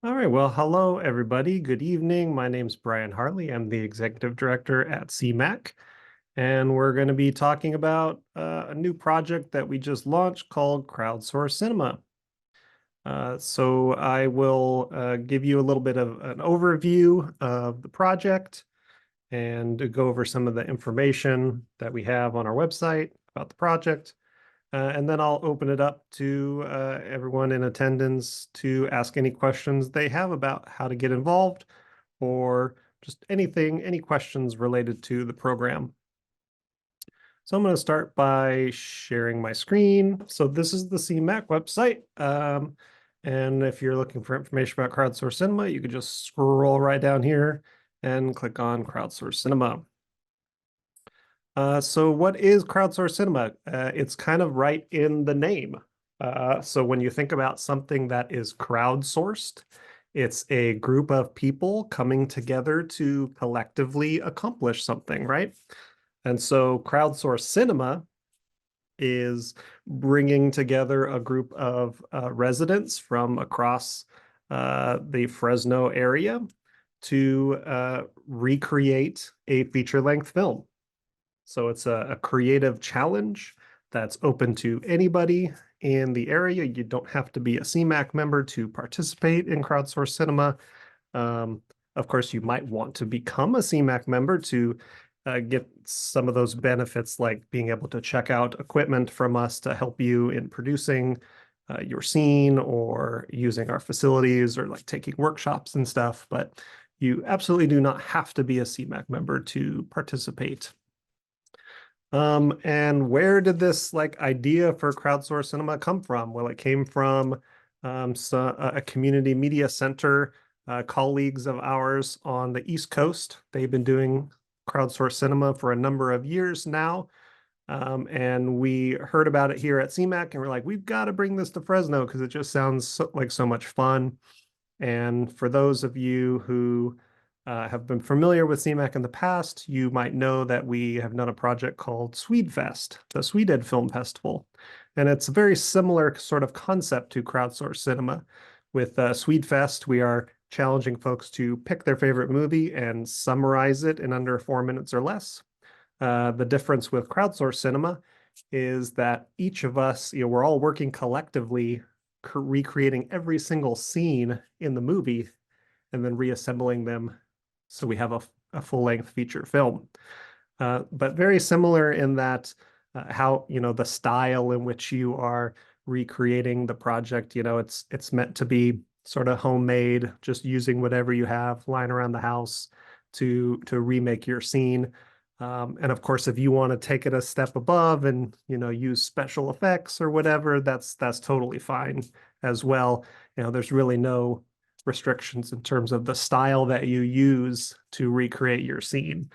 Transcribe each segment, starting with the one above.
All right, well, hello everybody. Good evening. My name's Brian Hartley. I'm the executive director at CMAC, and we're going to be talking about a new project that we just launched called Crowdsourced Cinema. So I will give you a little bit of an overview of the project and go over some of the information that we have on our website about the project. And then I'll open it up to everyone in attendance to ask any questions they have about how to get involved or just anything, any questions related to the program. So I'm going to start by sharing my screen. So this is the CMAC website. And if you're looking for information about Crowdsourced Cinema, you can just scroll right down here and click on Crowdsourced Cinema. So what is crowdsourced cinema? It's kind of right in the name. So when you think about something that is crowdsourced, it's a group of people coming together to collectively accomplish something, right? And so crowdsourced cinema is bringing together a group of residents from across the Fresno area to recreate a feature-length film. So it's a creative challenge that's open to anybody in the area. You don't have to be a CMAC member to participate in crowdsourced cinema. Of course, you might want to become a CMAC member to get some of those benefits, like being able to check out equipment from us to help you in producing your scene or using our facilities or like taking workshops and stuff. But you absolutely do not have to be a CMAC member to participate. And where did this like idea for crowdsourced cinema come from? Well, it came from a community media center, colleagues of ours on the East Coast. They've been doing crowdsourced cinema for a number of years now. And we heard about it here at CMAC and we're like, we've got to bring this to Fresno because it just sounds like so much fun. And for those of you who have been familiar with CMAC in the past, you might know that we have done a project called Swedefest, the Sweden Film Festival. And it's a very similar sort of concept to crowdsourced cinema. With Swedefest, we are challenging folks to pick their favorite movie and summarize it in under 4 minutes or less. The difference with crowdsourced cinema is that each of us, we're all working collectively, recreating every single scene in the movie and then reassembling them so we have a full-length feature film. But very similar in that how, the style in which you are recreating the project, it's meant to be sort of homemade, just using whatever you have lying around the house to remake your scene. And of course, if you want to take it a step above and, use special effects or whatever, that's totally fine as well. There's really no restrictions in terms of the style that you use to recreate your scene.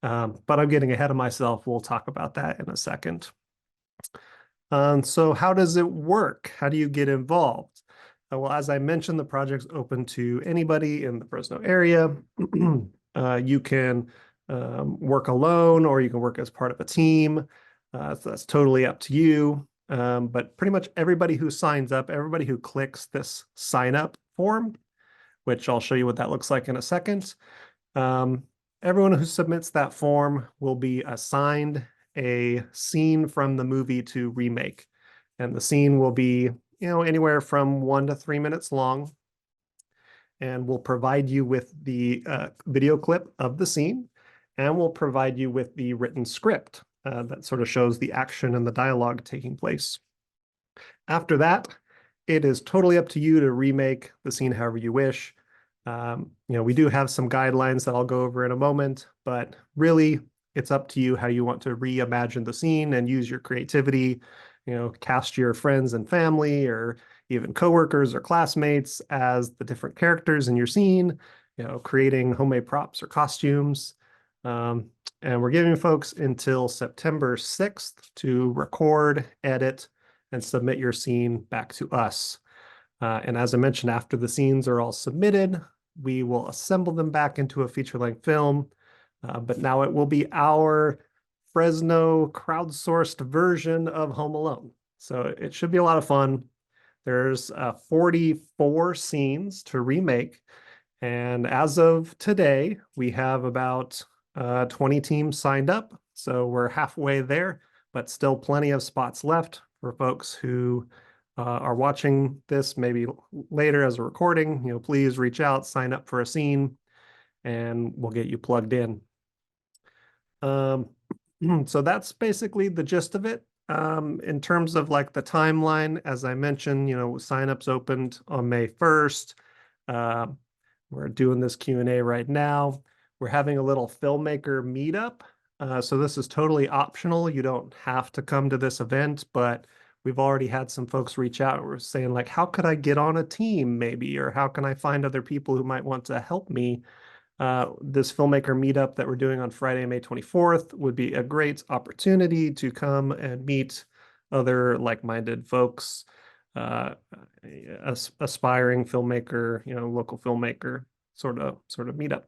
But I'm getting ahead of myself. We'll talk about that in a second. So how does it work? How do you get involved? Well, as I mentioned, the project's open to anybody in the Fresno area. You can work alone or you can work as part of a team. So that's totally up to you. But pretty much everybody who signs up, everybody who clicks this sign up form, which I'll show you what that looks like in a second. Everyone who submits that form will be assigned a scene from the movie to remake. And the scene will be, anywhere from 1 to 3 minutes long. And we'll provide you with the video clip of the scene. And we'll provide you with the written script that sort of shows the action and the dialogue taking place. After that, it is totally up to you to remake the scene however you wish. We do have some guidelines that I'll go over in a moment, but really it's up to you how you want to reimagine the scene and use your creativity, cast your friends and family or even coworkers or classmates as the different characters in your scene, creating homemade props or costumes. And we're giving folks until September 6th to record, edit, and submit your scene back to us. And as I mentioned, after the scenes are all submitted, we will assemble them back into a feature-length film. But now it will be our Fresno crowdsourced version of Home Alone. So it should be a lot of fun. There's 44 scenes to remake. And as of today, we have about 20 teams signed up. So we're halfway there, but still plenty of spots left for folks who are watching this maybe later as a recording. Please reach out, sign up for a scene, and we'll get you plugged in. So that's basically the gist of it. In terms of like the timeline, as I mentioned, signups opened on May 1st. We're doing this Q&A right now. We're having a little filmmaker meetup. So this is totally optional. You don't have to come to this event, but we've already had some folks reach out. We're saying like, how could I get on a team maybe? Or how can I find other people who might want to help me? This filmmaker meetup that we're doing on Friday, May 24th would be a great opportunity to come and meet other like-minded folks, aspiring filmmaker, local filmmaker sort of meetup.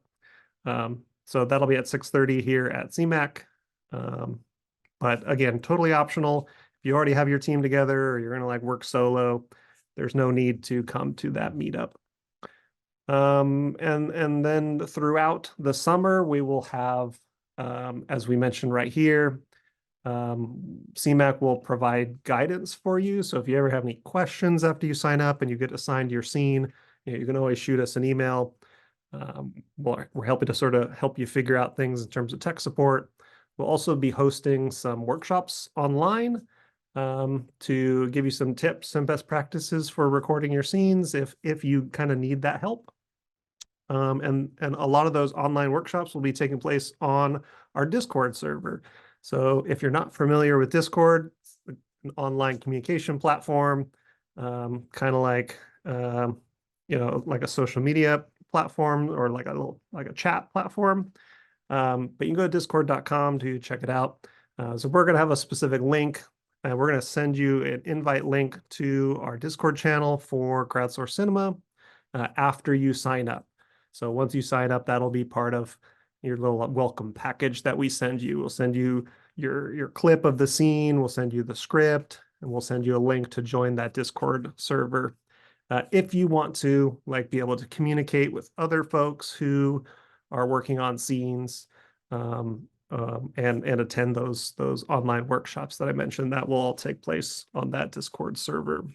So that'll be at 6:30 here at CMAC. But again, totally optional. If you already have your team together or you're going to like work solo, there's no need to come to that meetup. And then throughout the summer, we will have, as we mentioned right here, CMAC will provide guidance for you. So if you ever have any questions after you sign up and you get assigned your scene, you can always shoot us an email. We're helping to sort of help you figure out things in terms of tech support. We'll also be hosting some workshops online to give you some tips and best practices for recording your scenes if you kind of need that help. And a lot of those online workshops will be taking place on our Discord server. So if you're not familiar with Discord, it's an online communication platform, kind of like like a social media platform or like a chat platform. But you can go to discord.com to check it out. So we're going to have a specific link. And we're going to send you an invite link to our Discord channel for Crowdsourced Cinema after you sign up. So once you sign up, that'll be part of your little welcome package that we send you. We'll send you your clip of the scene, we'll send you the script, and we'll send you a link to join that Discord server. If you want to be able to communicate with other folks who are working on scenes, and attend those online workshops that I mentioned, that will all take place on that Discord server.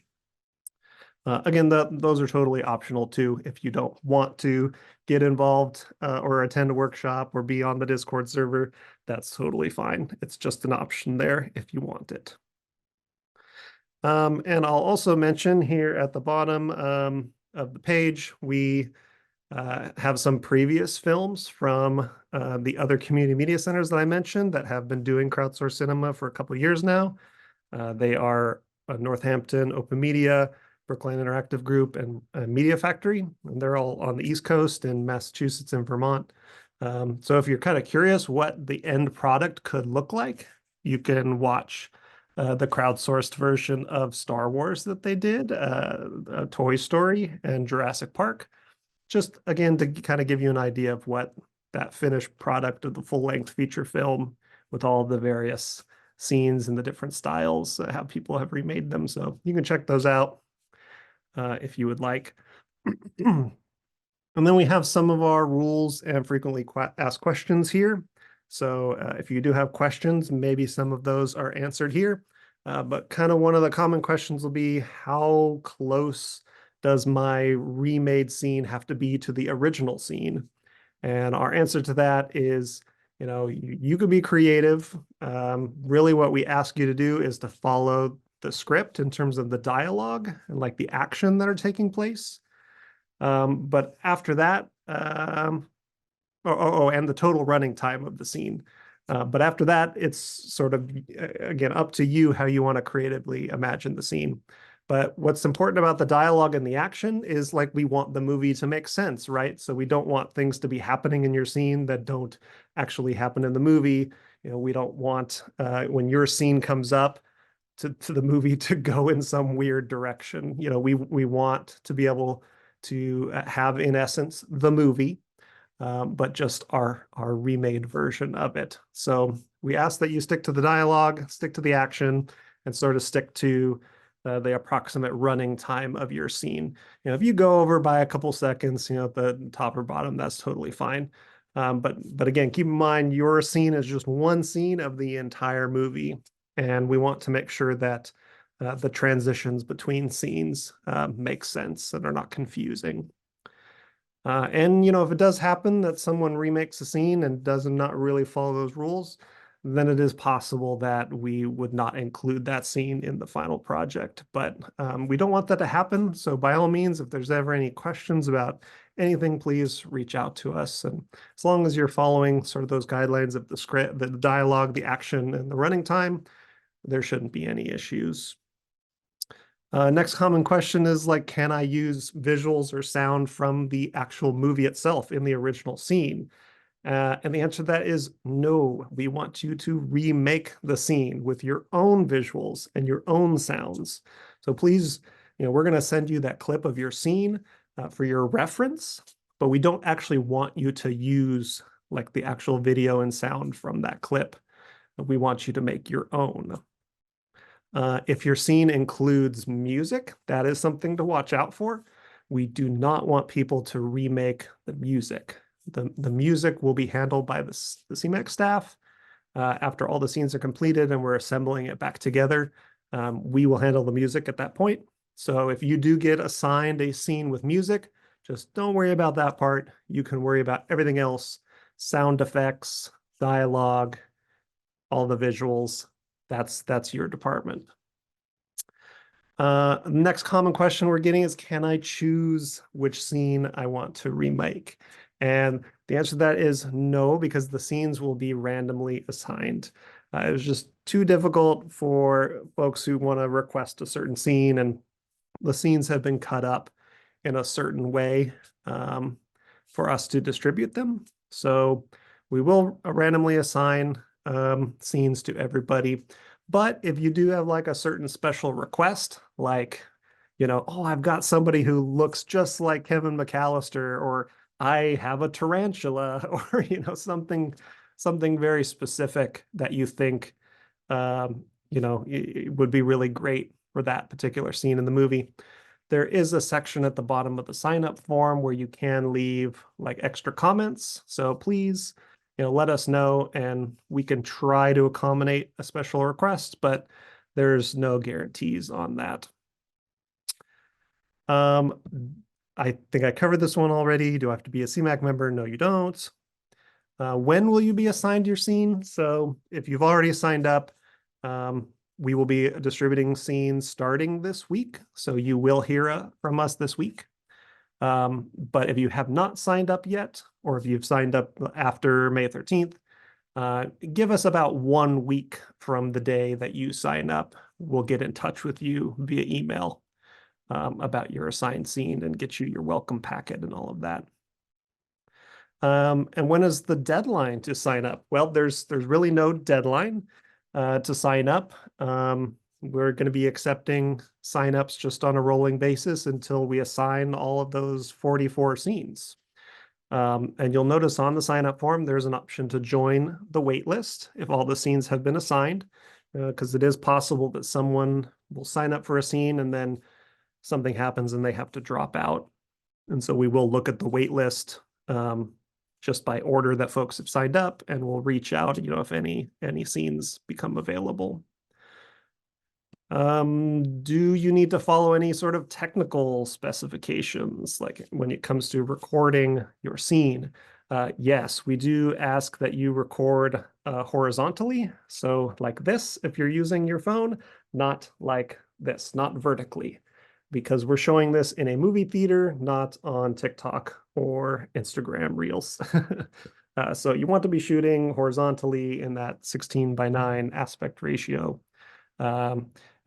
Again, those are totally optional too. If you don't want to get involved or attend a workshop or be on the Discord server, that's totally fine. It's just an option there if you want it. And I'll also mention here at the bottom of the page, we have some previous films from the other community media centers that I mentioned that have been doing crowdsourced cinema for a couple of years now. They are Northampton Open Media, Brookline Interactive Group, and Media Factory. And they're all on the East Coast in Massachusetts and Vermont. So if you're kind of curious what the end product could look like, you can watch the crowdsourced version of Star Wars that they did, Toy Story and Jurassic Park. Just again, to kind of give you an idea of what that finished product of the full-length feature film with all the various scenes and the different styles, how people have remade them. So you can check those out if you would like. And then we have some of our rules and frequently asked questions here. So if you do have questions, maybe some of those are answered here. But kind of one of the common questions will be, how close does my remade scene have to be to the original scene? And our answer to that is, you could be creative. Really what we ask you to do is to follow the script in terms of the dialogue and the action that are taking place. But after that, and the total running time of the scene. But after that, it's sort of, again, up to you how you want to creatively imagine the scene. But what's important about the dialogue and the action is we want the movie to make sense, right? So we don't want things to be happening in your scene that don't actually happen in the movie. We don't want when your scene comes up to the movie to go in some weird direction. We want to be able to have, in essence, the movie, but just our remade version of it. So we ask that you stick to the dialogue, stick to the action, and sort of stick to the approximate running time of your scene. If you go over by a couple seconds, at the top or bottom, that's totally fine. But again, keep in mind your scene is just one scene of the entire movie, and we want to make sure that the transitions between scenes make sense and are not confusing. And if it does happen that someone remakes a scene and does not really follow those rules, then it is possible that we would not include that scene in the final project. But we don't want that to happen. So by all means, if there's ever any questions about anything, please reach out to us. And as long as you're following sort of those guidelines of the script, the dialogue, the action, and the running time, there shouldn't be any issues. Next common question is like, can I use visuals or sound from the actual movie itself in the original scene? And the answer to that is no. We want you to remake the scene with your own visuals and your own sounds. So please, we're going to send you that clip of your scene for your reference, but we don't actually want you to use like the actual video and sound from that clip. We want you to make your own. If your scene includes music, that is something to watch out for. We do not want people to remake the music. The music will be handled by the CMAC staff after all the scenes are completed and we're assembling it back together. We will handle the music at that point. So if you do get assigned a scene with music, just don't worry about that part. You can worry about everything else: sound effects, dialogue, all the visuals. That's your department. Next common question we're getting is, can I choose which scene I want to remake? And the answer to that is no, because the scenes will be randomly assigned. It was just too difficult for folks who want to request a certain scene, and the scenes have been cut up in a certain way for us to distribute them. So we will randomly assign scenes to everybody. But if you do have like a certain special request, like, oh, I've got somebody who looks just like Kevin McAllister, or I have a tarantula, or, something very specific that you think, it would be really great for that particular scene in the movie. There is a section at the bottom of the sign-up form where you can leave like extra comments. So please, let us know and we can try to accommodate a special request, but there's no guarantees on that. I think I covered this one already. Do I have to be a CMAC member? No, you don't. When will you be assigned your scene? So if you've already signed up, we will be distributing scenes starting this week. So you will hear from us this week. But if you have not signed up yet, or if you've signed up after May 13th, give us about 1 week from the day that you sign up. We'll get in touch with you via email about your assigned scene and get you your welcome packet and all of that. And when is the deadline to sign up? Well, there's really no deadline to sign up. We're going to be accepting signups just on a rolling basis until we assign all of those 44 scenes. And you'll notice on the sign-up form, there's an option to join the wait list if all the scenes have been assigned, because it is possible that someone will sign up for a scene and then something happens and they have to drop out. And so we will look at the wait list just by order that folks have signed up, and we'll reach out, if any scenes become available. Do you need to follow any sort of technical specifications, like when it comes to recording your scene? Yes, we do ask that you record horizontally. So like this, if you're using your phone, not like this, not vertically, because we're showing this in a movie theater, not on TikTok or Instagram Reels. So you want to be shooting horizontally in that 16:9 aspect ratio.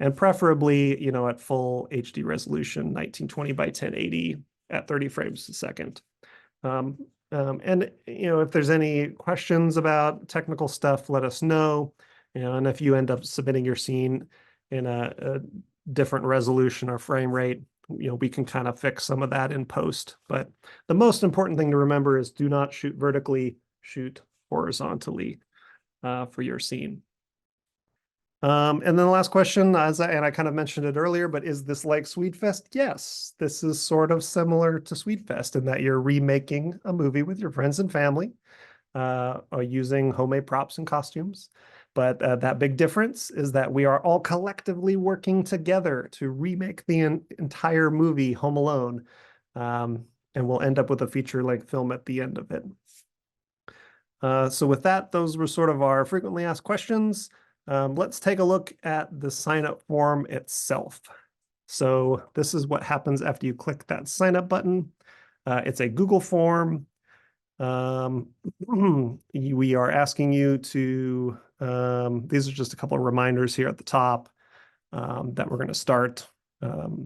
And preferably, at full HD resolution, 1920 by 1080 at 30 frames a second. And, if there's any questions about technical stuff, let us know. And if you end up submitting your scene in a different resolution or frame rate, we can kind of fix some of that in post. But the most important thing to remember is do not shoot vertically, shoot horizontally for your scene. And then the last question, and I kind of mentioned it earlier, but is this like Swedefest? Yes, this is sort of similar to Swedefest in that you're remaking a movie with your friends and family, using homemade props and costumes. But that big difference is that we are all collectively working together to remake the entire movie Home Alone. And we'll end up with a feature-length film at the end of it. So with that, those were sort of our frequently asked questions. Let's take a look at the sign-up form itself. So this is what happens after you click that sign-up button. It's a Google form. We are asking you to, these are just a couple of reminders here at the top, that we're going to start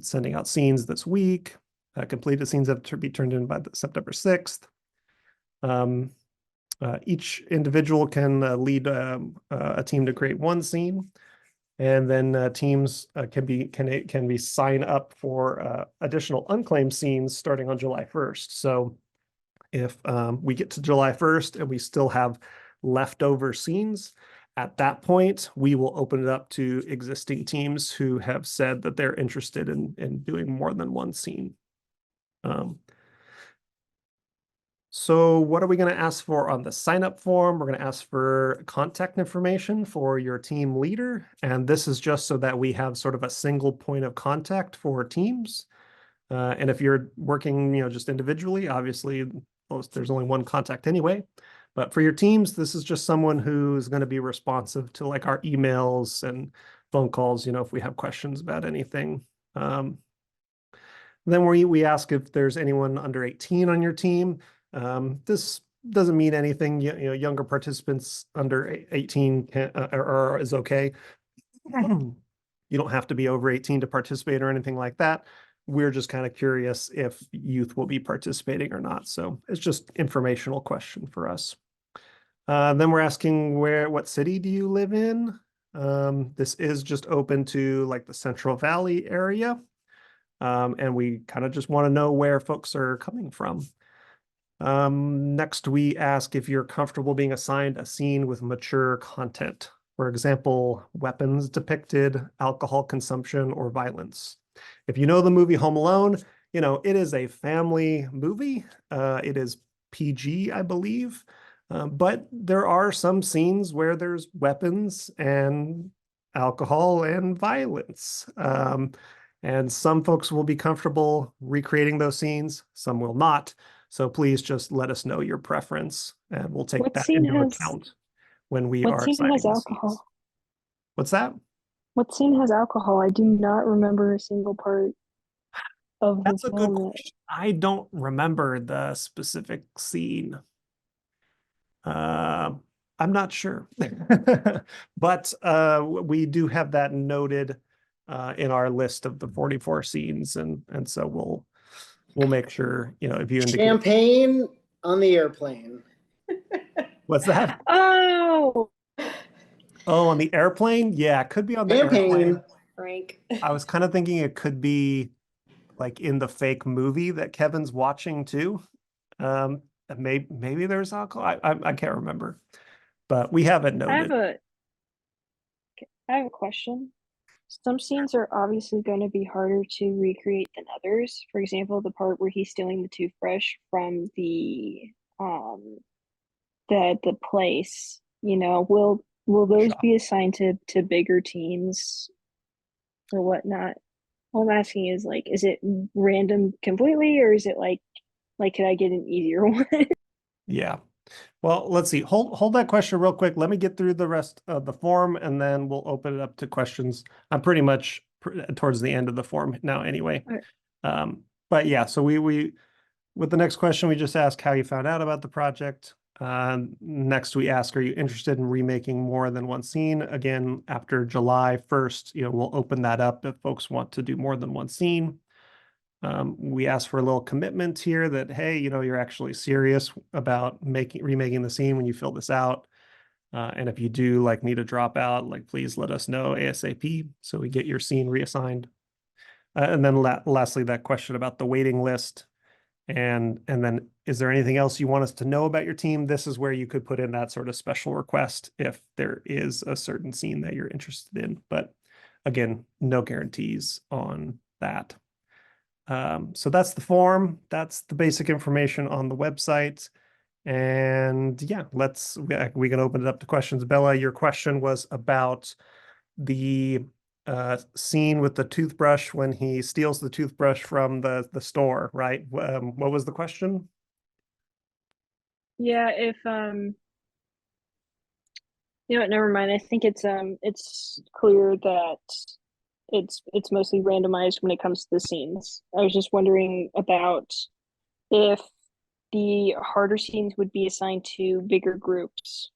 sending out scenes this week. Completed scenes have to be turned in by September 6th. Each individual can lead a team to create one scene, and then teams can be sign up for additional unclaimed scenes starting on July 1st. So if we get to July 1st and we still have leftover scenes, at that point, we will open it up to existing teams who have said that they're interested in doing more than one scene. So what are we going to ask for on the sign-up form? We're going to ask for contact information for your team leader. And this is just so that we have sort of a single point of contact for teams. And if you're working, just individually, obviously, there's only one contact anyway. But for your teams, this is just someone who's going to be responsive to like our emails and phone calls, if we have questions about anything. Then we ask if there's anyone under 18 on your team. This doesn't mean anything. Younger participants under 18 is okay. You don't have to be over 18 to participate or anything like that. We're just kind of curious if youth will be participating or not. So it's just informational question for us. Then we're asking what city do you live in? This is just open to like the Central Valley area. And we kind of just want to know where folks are coming from. Next, we ask if you're comfortable being assigned a scene with mature content. For example, weapons depicted, alcohol consumption, or violence. If you know the movie Home Alone, it is a family movie. It is PG, I believe. But there are some scenes where there's weapons and alcohol and violence. And some folks will be comfortable recreating those scenes, some will not. So please just let us know your preference, and we'll take that into account when we are assigning the scenes. What's that? What scene has alcohol? I do not remember a single part of the That's a good film. question. I don't remember the specific scene. I'm not sure. But we do have that noted in our list of the 44 scenes, and so we'll make sure, if you indicate champagne on the airplane. What's that? Oh, on the airplane? Yeah, it could be on the airplane. Frank. I was kind of thinking it could be like in the fake movie that Kevin's watching too. Maybe there's alcohol. I can't remember, but we have it noted. I have a question. Some scenes are obviously going to be harder to recreate than others. For example, the part where he's stealing the toothbrush from the place. Will those be assigned to bigger teams or whatnot? What I'm asking is like, is it random completely, or is it like could I get an easier one? Yeah. Well, let's see. Hold that question real quick. Let me get through the rest of the form, and then we'll open it up to questions. I'm pretty much towards the end of the form now anyway. Right. But yeah, so we with the next question, we just ask how you found out about the project. Next, we ask, are you interested in remaking more than one scene? Again, after July 1st, we'll open that up if folks want to do more than one scene. We ask for a little commitment here that, hey, you're actually serious about remaking the scene when you fill this out. And if you do need to drop out, please let us know ASAP so we get your scene reassigned. And then lastly, that question about the waiting list. And then is there anything else you want us to know about your team? This is where you could put in that sort of special request if there is a certain scene that you're interested in. But again, no guarantees on that. So that's the form. That's the basic information on the website. And yeah, we can open it up to questions. Bella, your question was about the scene with the toothbrush when he steals the toothbrush from the store, right? What was the question? Yeah, if you know what, never mind. I think it's clear that it's mostly randomized when it comes to the scenes. I was just wondering about if the harder scenes would be assigned to bigger groups.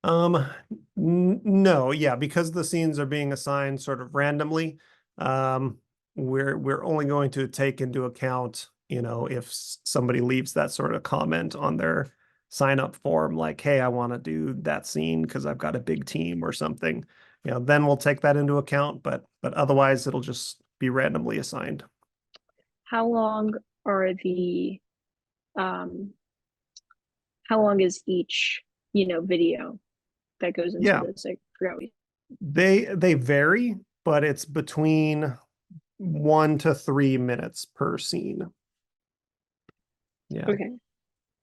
No, yeah, because the scenes are being assigned sort of randomly. Um, we're only going to take into account, if somebody leaves that sort of comment on their sign up form, like, hey, I want to do that scene because I've got a big team or something. Then we'll take that into account, but otherwise it'll just be randomly assigned. How long are the um how long is each, video that goes into Yeah, this? I forgot. they vary, but it's between 1 to 3 minutes per scene. Yeah. Okay.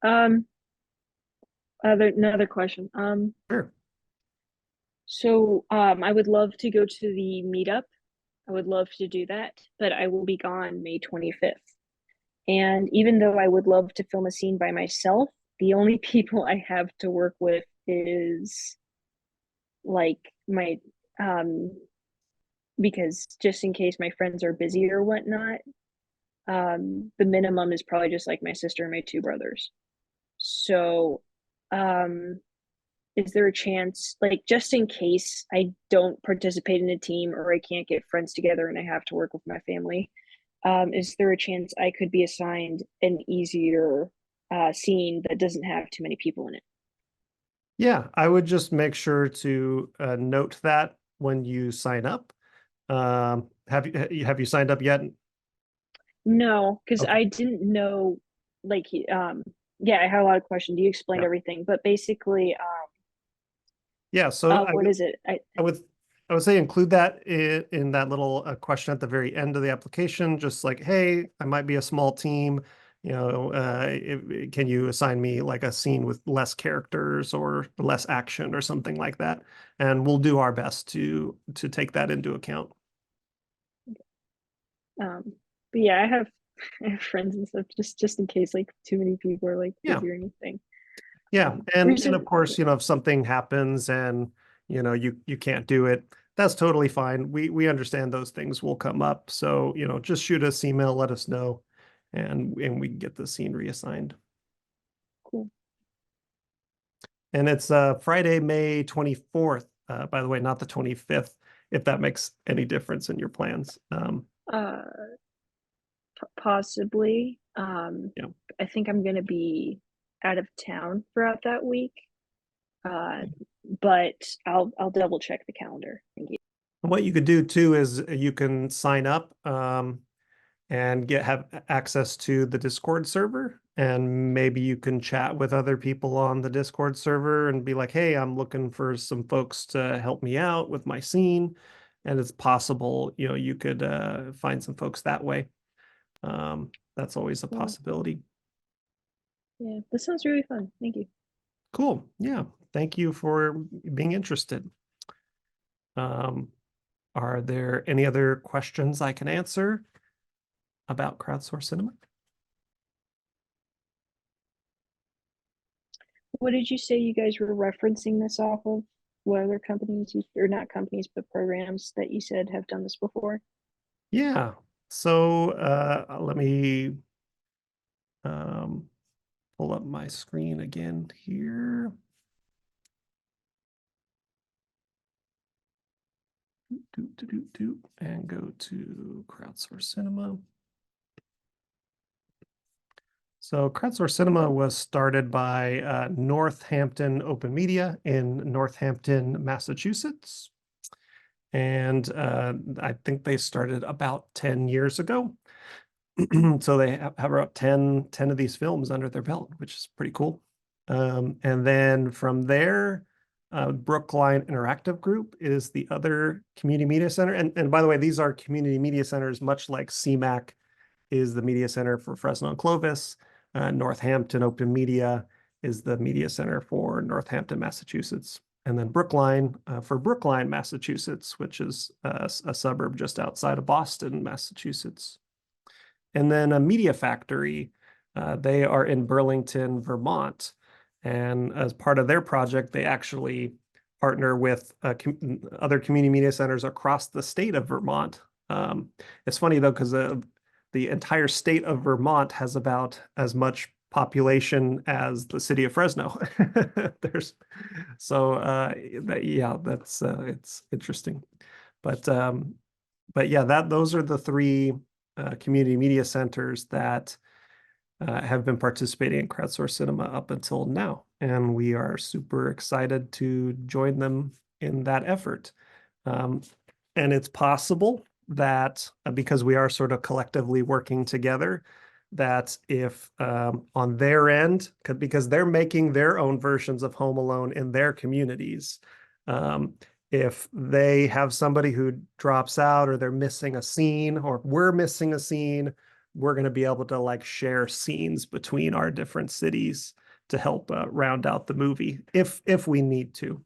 Um, another question. Sure. So I would love to go to the meetup. I would love to do that, but I will be gone May 25th. And even though I would love to film a scene by myself, the only people I have to work with is like my because just in case my friends are busy or whatnot, the minimum is probably just like my sister and my two brothers. So um is there a chance, like, just in case I don't participate in a team or I can't get friends together and I have to work with my family, is there a chance I could be assigned an easier scene that doesn't have too many people in it? Yeah, I would just make sure to note that when you sign up. Have you signed up yet? No, because Okay. I didn't know, like, yeah, I had a lot of questions. You explained Yeah. everything, but basically, Yeah. So what is it? I would I would say include that in that little question at the very end of the application, just like, hey, I might be a small team. Can you assign me like a scene with less characters or less action or something like that? And we'll do our best to take that into account. But yeah, I have friends and stuff just in case like too many people are like Yeah. busy or anything. Yeah, Or and of course, yeah, if something happens and you can't do it, that's totally fine. We understand those things will come up. So, just shoot us email, let us know, and we can get the scene reassigned. cool. And it's Friday, May 24th, by the way, not the 25th, if that makes any difference in your plans. Uh, possibly. Yeah. I think I'm gonna be out of town throughout that week. Uh, but I'll double check the calendar. Thank you. What you could do too is you can sign up and have access to the Discord server. And maybe you can chat with other people on the Discord server and be like, hey, I'm looking for some folks to help me out with my scene. And it's possible, you could find some folks that way. That's always a Cool. possibility. Yeah, this sounds really fun. Thank you. Cool. Yeah. Thank you for being interested. Um, are there any other questions I can answer about Crowdsourced Cinema? What did you say you guys were referencing this off of? What other companies or not companies, but programs that you said have done this before? Yeah. So let me pull up my screen again here. And go to Crowdsourced Cinema. So Crowdsourced Cinema was started by Northampton Open Media in Northampton, Massachusetts. And I think they started about 10 years ago. So they have about 10 of these films under their belt, which is pretty cool. And then from there, Brookline Interactive Group is the other community media center. And by the way, these are community media centers, much like CMAC is the media center for Fresno and Clovis. Northampton Open Media is the media center for Northampton, Massachusetts. And then Brookline for Brookline, Massachusetts, which is a suburb just outside of Boston, Massachusetts. And then a Media Factory, they are in Burlington, Vermont. And as part of their project, they actually partner with other community media centers across the state of Vermont. It's funny though, because the entire state of Vermont has about as much population as the city of Fresno. There's yeah, that's it's interesting. But yeah, those are the three community media centers that have been participating in Crowdsourced Cinema up until now. And we are super excited to join them in that effort. And it's possible that because we are sort of collectively working together, that if on their end, because they're making their own versions of Home Alone in their communities, if they have somebody who drops out or they're missing a scene or we're missing a scene, we're going to be able to like share scenes between our different cities to help round out the movie if we need to.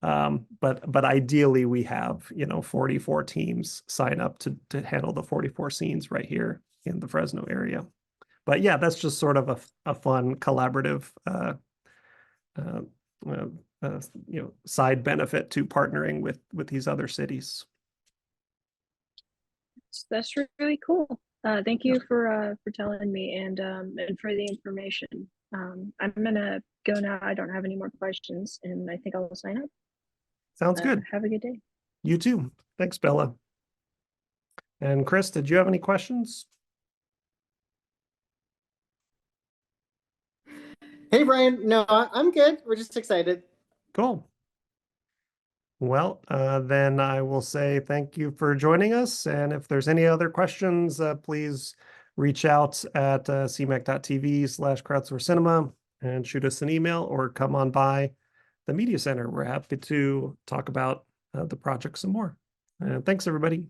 But ideally we have, 44 teams sign up to handle the 44 scenes right here in the Fresno area. But yeah, that's just sort of a fun collaborative side benefit to partnering with these other cities. That's really cool. Thank you for telling me and for the information. I'm gonna go now. I don't have any more questions, and I think I'll sign up. Sounds good. Have a good day. You too. Thanks, Bella. And Chris, did you have any questions? Hey, Brian. No, I'm good. We're just excited. Cool. Well, then I will say thank you for joining us. And if there's any other questions, please reach out at cmac.tv/crowdsourced and shoot us an email or come on by the Media Center. We're happy to talk about the project some more. Thanks, everybody.